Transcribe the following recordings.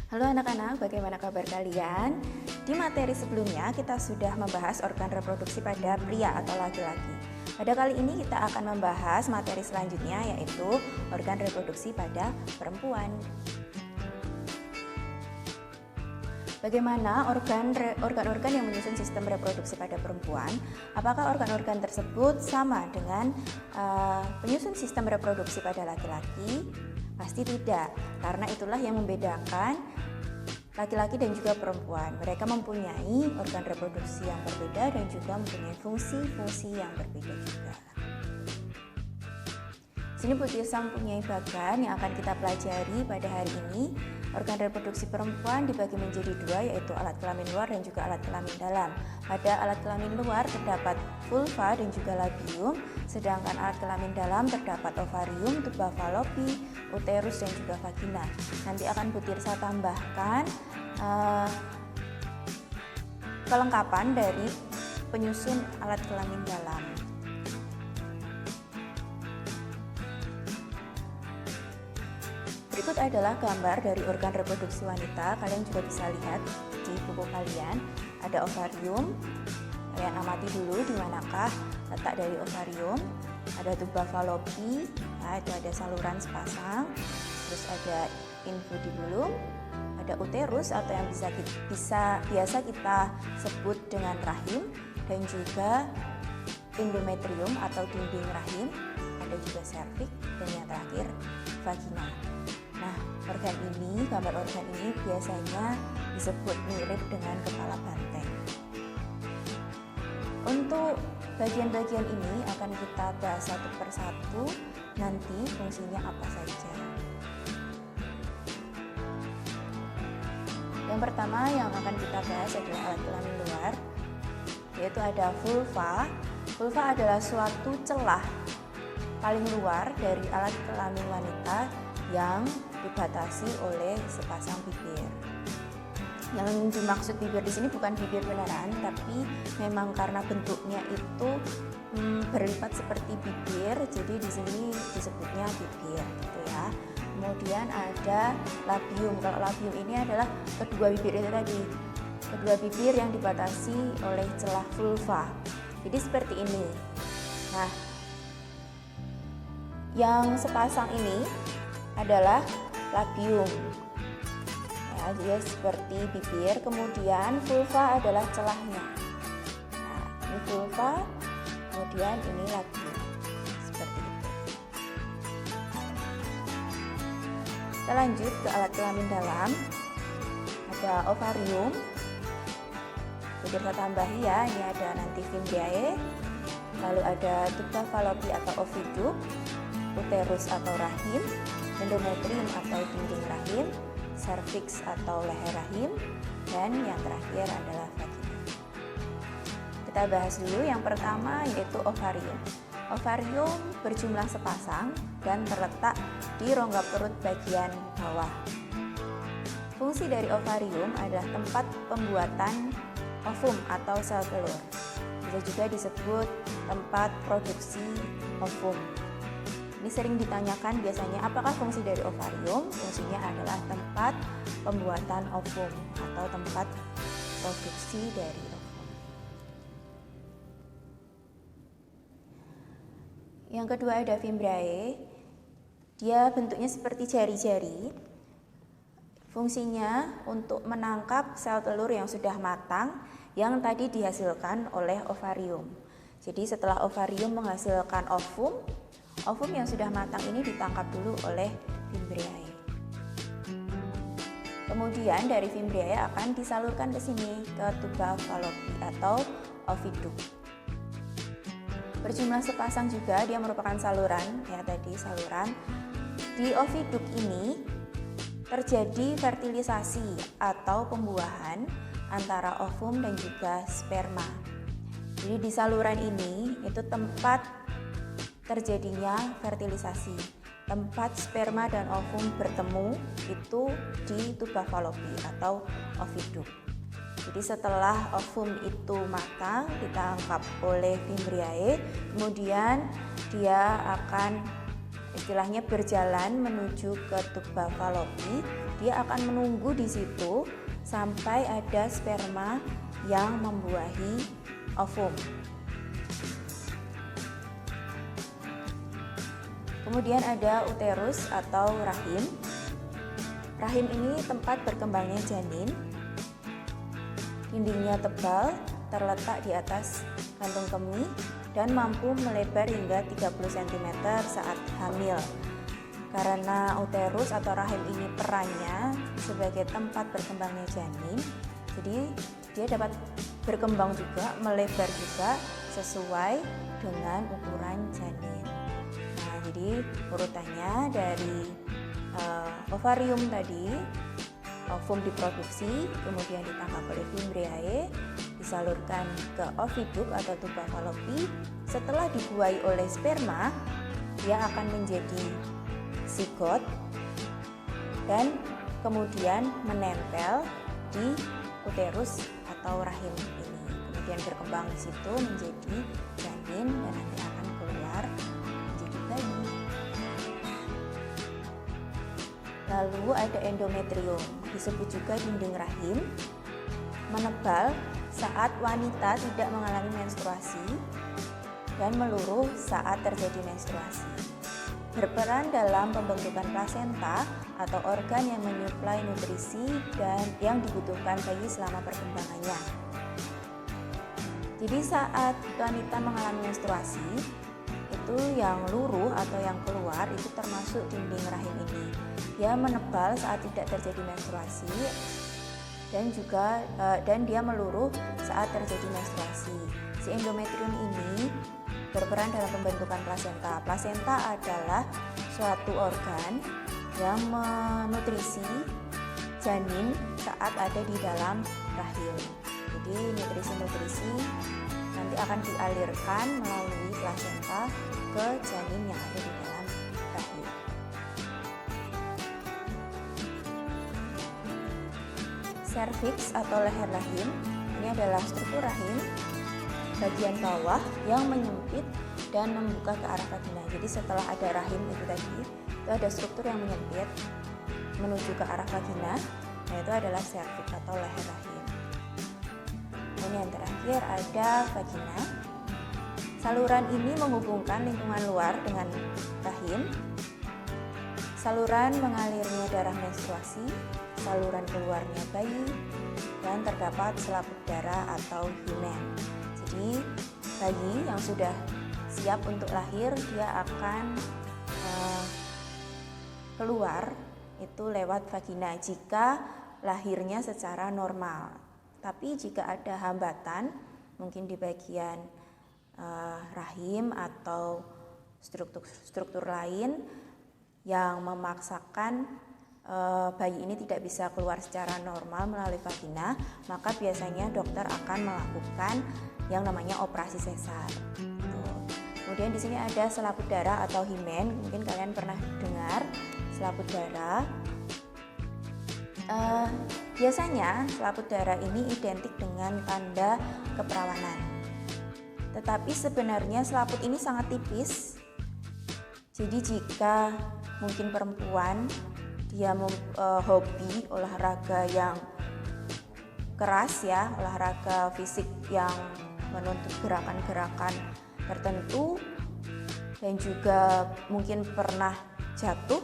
Halo anak-anak, bagaimana kabar kalian? Di materi sebelumnya kita sudah membahas organ reproduksi pada pria atau laki-laki. Pada kali ini kita akan membahas materi selanjutnya, yaitu organ reproduksi pada perempuan. Bagaimana organ-organ yang menyusun sistem reproduksi pada perempuan? Apakah organ-organ tersebut sama dengan penyusun sistem reproduksi pada laki-laki? Pasti tidak, karena itulah yang membedakan laki-laki dan juga perempuan. Mereka mempunyai organ reproduksi yang berbeda dan juga mempunyai fungsi-fungsi yang berbeda juga. Sini Bu Tirsa mempunyai bagan yang akan kita pelajari pada hari ini. Organ reproduksi perempuan dibagi menjadi dua, yaitu alat kelamin luar dan juga alat kelamin dalam. Pada alat kelamin luar terdapat vulva dan juga labium, sedangkan alat kelamin dalam terdapat ovarium, tuba fallopi, uterus dan juga vagina. Nanti akan Bu Tirsa tambahkan kelengkapan dari penyusun alat kelamin dalam. Berikut adalah gambar dari organ reproduksi wanita. Kalian juga bisa lihat di buku kalian. Ada ovarium. Kalian amati dulu di manakah letak dari ovarium. Ada tuba fallopi, ya, itu ada saluran sepasang. Terus ada infundibulum, ada uterus atau yang biasa kita sebut dengan rahim, dan juga endometrium atau dinding rahim. Ada juga serviks, dan yang terakhir vagina. Nah, gambar organ ini biasanya disebut mirip dengan kepala banteng. Untuk bagian-bagian ini akan kita bahas satu persatu, nanti fungsinya apa saja. Yang pertama yang akan kita bahas adalah alat kelamin luar, yaitu ada vulva. Vulva adalah suatu celah paling luar dari alat kelamin wanita yang dibatasi oleh sepasang bibir. Yang dimaksud bibir di sini bukan bibir beneran, tapi memang karena bentuknya itu berlipat seperti bibir, jadi di sini disebutnya bibir, gitu ya. Kemudian ada labium. Kalau labium ini adalah kedua bibir itu tadi, kedua bibir yang dibatasi oleh celah vulva. Jadi seperti ini. Nah, yang sepasang ini adalah labium. Ya, dia seperti bibir, kemudian vulva adalah celahnya. Nah, ini vulva, kemudian ini labium. Seperti itu. Kita lanjut ke alat kelamin dalam. Ada ovarium. Kita tambahi ya, ini ada nanti fimbriae, lalu ada tuba fallopi atau oviduk, uterus atau rahim, endometrium atau dinding rahim, serviks atau leher rahim, dan yang terakhir adalah vagina. Kita bahas dulu yang pertama, yaitu ovarium. Ovarium berjumlah sepasang dan terletak di rongga perut bagian bawah. Fungsi dari ovarium adalah tempat pembuatan ovum atau sel telur. Bisa juga disebut tempat produksi ovum. Ini sering ditanyakan biasanya, apakah fungsi dari ovarium? Fungsinya adalah tempat pembuatan ovum atau tempat produksi dari ovum. Yang kedua ada fimbriae. Dia bentuknya seperti jari-jari. Fungsinya untuk menangkap sel telur yang sudah matang yang tadi dihasilkan oleh ovarium. Jadi setelah ovarium menghasilkan ovum yang sudah matang ini ditangkap dulu oleh fimbriae. Kemudian dari fimbriae akan disalurkan ke sini, ke tuba fallopi atau oviduk. Berjumlah sepasang juga, dia merupakan saluran, ya tadi saluran. Di oviduk ini terjadi fertilisasi atau pembuahan antara ovum dan juga sperma. Jadi di saluran ini itu tempat terjadinya fertilisasi. Tempat sperma dan ovum bertemu itu di tuba fallopi atau oviduk. Jadi setelah ovum itu matang ditangkap oleh fimbriae, kemudian dia akan istilahnya berjalan menuju ke tuba fallopi dia akan menunggu di situ sampai ada sperma yang membuahi ovum. Kemudian ada uterus atau rahim. Rahim ini tempat berkembangnya janin. Dindingnya tebal, terletak di atas kantung kemih dan mampu melebar hingga 30 cm saat hamil. Karena uterus atau rahim ini perannya sebagai tempat berkembangnya janin, jadi dia dapat berkembang juga, melebar juga sesuai dengan ukuran janin. Nah, jadi urutannya dari ovarium tadi, ovum diproduksi, kemudian ditangkap oleh fimbriae, disalurkan ke oviduk atau tuba falopi. Setelah dibuahi oleh sperma, dia akan menjadi zigot dan kemudian menempel di uterus atau rahim ini. Kemudian berkembang di situ menjadi janin dan nanti akan keluar menjadi bayi. Lalu ada endometrium, disebut juga dinding rahim, menebal saat wanita tidak mengalami menstruasi dan meluruh saat terjadi menstruasi. Berperan dalam pembentukan plasenta atau organ yang menyuplai nutrisi dan yang dibutuhkan bayi selama perkembangannya. Jadi saat wanita mengalami menstruasi, itu yang luruh atau yang keluar itu termasuk dinding rahim ini. Dia menebal saat tidak terjadi menstruasi dan dia meluruh saat terjadi menstruasi. Si endometrium ini berperan dalam pembentukan plasenta. Plasenta adalah suatu organ yang menutrisi janin saat ada di dalam rahim. Jadi nutrisi-nutrisi nanti akan dialirkan melalui plasenta ke janin yang ada di dalam rahim. Serviks atau leher rahim ini adalah struktur rahim bagian bawah yang menyempit dan membuka ke arah vagina. Jadi setelah ada rahim itu tadi, itu ada struktur yang menyempit menuju ke arah vagina, yaitu adalah serviks atau leher rahim. Dan yang terakhir ada vagina. Saluran ini menghubungkan lingkungan luar dengan rahim. Saluran mengalirnya darah menstruasi, saluran keluarnya bayi, dan terdapat selaput darah atau himen. Jadi bayi yang sudah siap untuk lahir, dia akan keluar itu lewat vagina jika lahirnya secara normal. Tapi jika ada hambatan, mungkin di bagian rahim atau struktur lain yang memaksakan bayi ini tidak bisa keluar secara normal melalui vagina, maka biasanya dokter akan melakukan yang namanya operasi sesar. Kemudian di sini ada selaput darah atau himen. Mungkin kalian pernah dengar selaput darah. Biasanya selaput darah ini identik dengan tanda keperawanan. Tetapi sebenarnya selaput ini sangat tipis. Jadi jika mungkin perempuan dia hobi olahraga yang keras ya, olahraga fisik yang menuntut gerakan-gerakan tertentu dan juga mungkin pernah jatuh,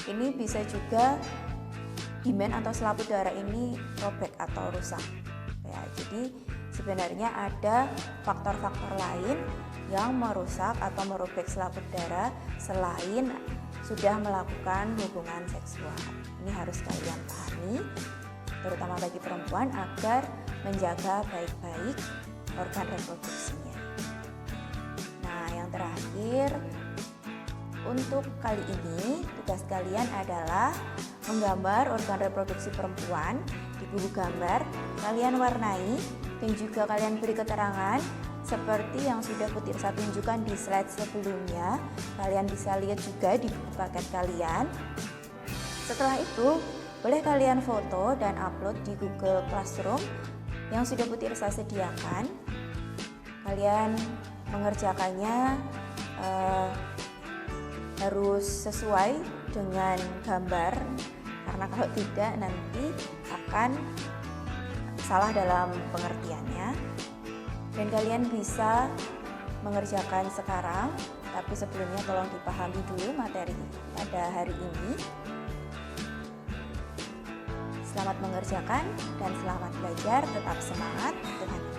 ini bisa juga himen atau selaput darah ini robek atau rusak ya. Jadi sebenarnya ada faktor-faktor lain yang merusak atau merobek selaput darah selain sudah melakukan hubungan seksual. Ini harus kalian pahami, terutama bagi perempuan, agar menjaga baik-baik organ reproduksinya. Nah, yang terakhir, untuk kali ini tugas kalian adalah menggambar organ reproduksi perempuan di buku gambar. Kalian warnai dan juga kalian beri keterangan seperti yang sudah Putri tunjukkan di slide sebelumnya. Kalian bisa lihat juga di buku paket kalian. Setelah itu, boleh kalian foto dan upload di Google Classroom yang sudah Putri sediakan. Kalian mengerjakannya harus sesuai dengan gambar, karena kalau tidak nanti akan salah dalam pengertiannya. Dan kalian bisa mengerjakan sekarang, tapi sebelumnya tolong dipahami dulu materi pada hari ini. Selamat mengerjakan dan selamat belajar, tetap semangat, Tuhan